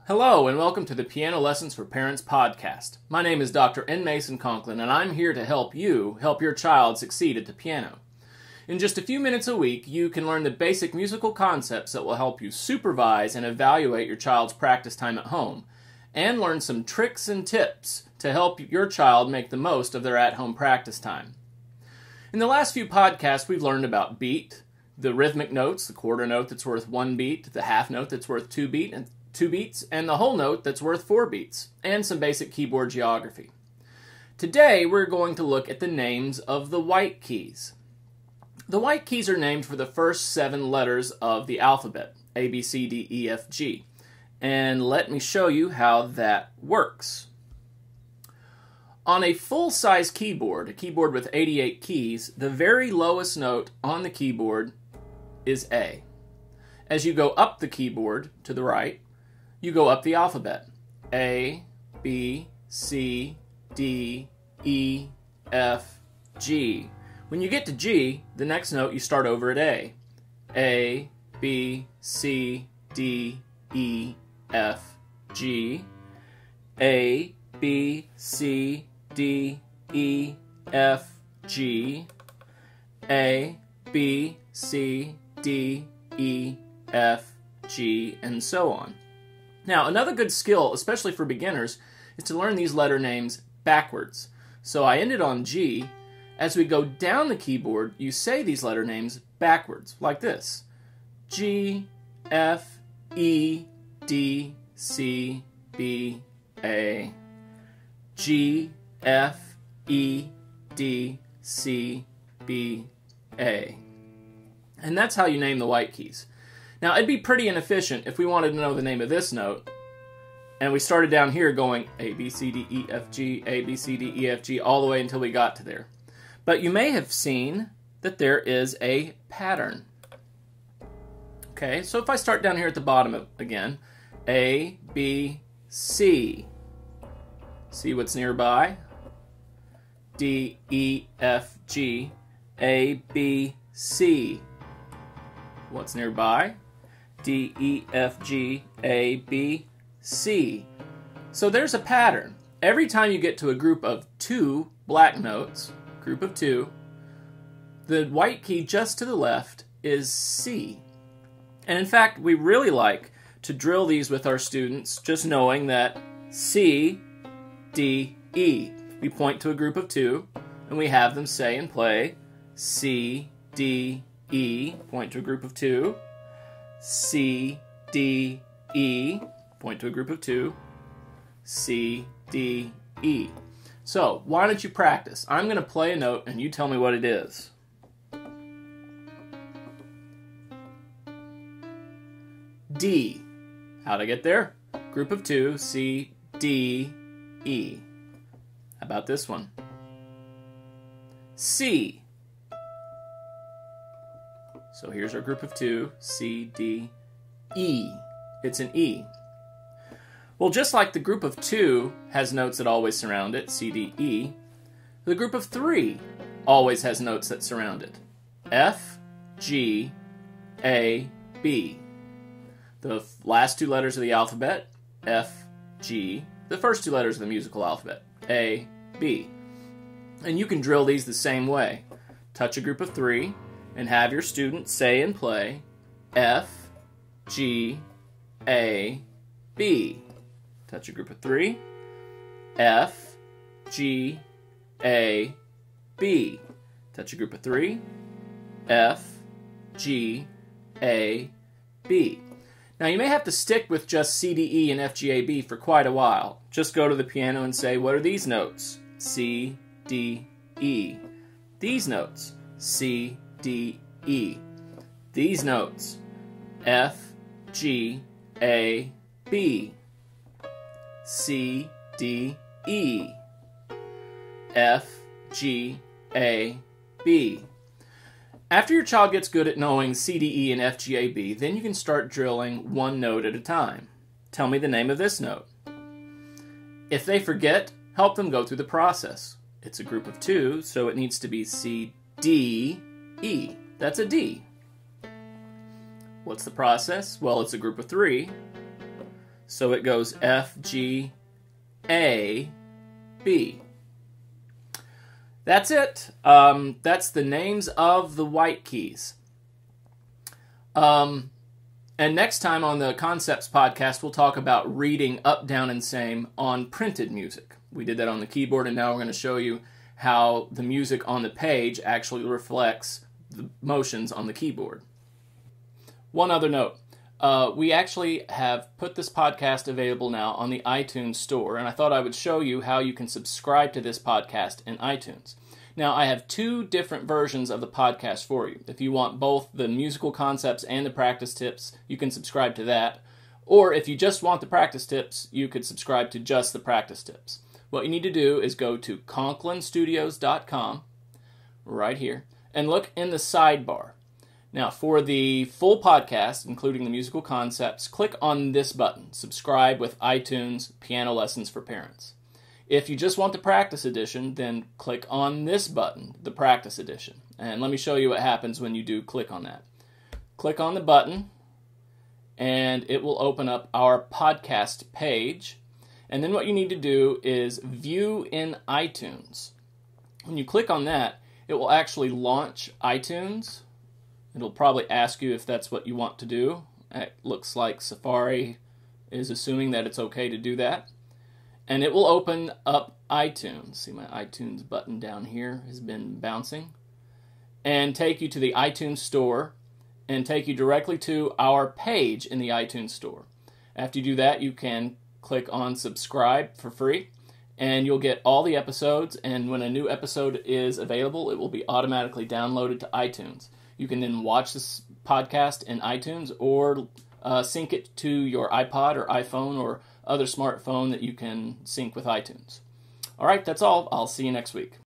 Hello and welcome to the Piano Lessons for Parents podcast. My name is Dr. N. Mason Conklin and I'm here to help you help your child succeed at the piano. In just a few minutes a week, you can learn the basic musical concepts that will help you supervise and evaluate your child's practice time at home, and learn some tricks and tips to help your child make the most of their at-home practice time. In the last few podcasts, we've learned about beat, the rhythmic notes, the quarter note that's worth 1 beat, the half note that's worth 2 beats, and the whole note that's worth 4 beats, and some basic keyboard geography. Today, we're going to look at the names of the white keys. The white keys are named for the first 7 letters of the alphabet, A, B, C, D, E, F, G. And let me show you how that works. On a full-size keyboard, a keyboard with 88 keys, the very lowest note on the keyboard is A. As you go up the keyboard to the right, you go up the alphabet. A, B, C, D, E, F, G. When you get to G, the next note you start over at A. A, B, C, D, E, F, G. A, B, C, D, E, F, G. A, B, C, D, E, F, G, and so on. Now, another good skill, especially for beginners, is to learn these letter names backwards. So I ended on G. As we go down the keyboard, you say these letter names backwards, like this. G, F, E, D, C, B, A. G, F, E, D, C, B, A. And that's how you name the white keys. Now, it'd be pretty inefficient if we wanted to know the name of this note, and we started down here going A, B, C, D, E, F, G, A, B, C, D, E, F, G, all the way until we got to there. But you may have seen that there is a pattern. Okay, so if I start down here at the bottom again, A, B, C. See what's nearby? D, E, F, G, A, B, C. What's nearby? D, E, F, G, A, B, C. So there's a pattern. Every time you get to a group of 2 black notes, group of 2, the white key just to the left is C. And in fact, we really like to drill these with our students, just knowing that C, D, E. We point to a group of 2, and we have them say and play C, D, E, point to a group of 2, C, D, E, point to a group of 2, C, D, E. So, why don't you practice? I'm going to play a note and you tell me what it is. D. How'd I get there? Group of 2, C, D, E. How about this one? C. So here's our group of 2, C, D, E. It's an E. Well, just like the group of 2 has notes that always surround it, C, D, E, the group of 3 always has notes that surround it. F, G, A, B. The last 2 letters of the alphabet, F, G. The first 2 letters of the musical alphabet, A, B. And you can drill these the same way. Touch a group of 3, and have your student say and play F, G, A, B. Touch a group of 3, F, G, A, B. Touch a group of 3, F, G, A, B. Now you may have to stick with just C, D, E, and F, G, A, B for quite a while. Just go to the piano and say, what are these notes? C, D, E. These notes, C, D, E. These notes, F, G, A, B. C, D, E. F, G, A, B. After your child gets good at knowing C, D, E, and F, G, A, B, then you can start drilling one note at a time. Tell me the name of this note. If they forget, help them go through the process. It's a group of 2, so it needs to be C, D, E. That's a D. What's the process? Well, it's a group of 3. So it goes F, G, A, B. That's it. That's the names of the white keys. And next time on the Concepts podcast, we'll talk about reading up, down, and same on printed music. We did that on the keyboard, and now we're going to show you how the music on the page actually reflects the motions on the keyboard. One other note. We actually have put this podcast available now on the iTunes store, and I thought I would show you how you can subscribe to this podcast in iTunes. Now, I have two different versions of the podcast for you. If you want both the musical concepts and the practice tips, you can subscribe to that. Or if you just want the practice tips, you could subscribe to just the practice tips. What you need to do is go to conklinstudios.com, right here, and look in the sidebar. Now, for the full podcast, including the musical concepts, click on this button, Subscribe with iTunes Piano Lessons for Parents. If you just want the practice edition, then click on this button, the practice edition. And let me show you what happens when you do click on that. Click on the button, and it will open up our podcast page. And then what you need to do is View in iTunes. When you click on that, it will actually launch iTunes. It'll probably ask you if that's what you want to do. It looks like Safari is assuming that it's okay to do that. And it will open up iTunes. See, my iTunes button down here has been bouncing. And take you to the iTunes store and take you directly to our page in the iTunes store. After you do that, you can click on subscribe for free, and you'll get all the episodes, and when a new episode is available, it will be automatically downloaded to iTunes. You can then watch this podcast in iTunes or sync it to your iPod or iPhone or other smartphone that you can sync with iTunes. All right, that's all. I'll see you next week.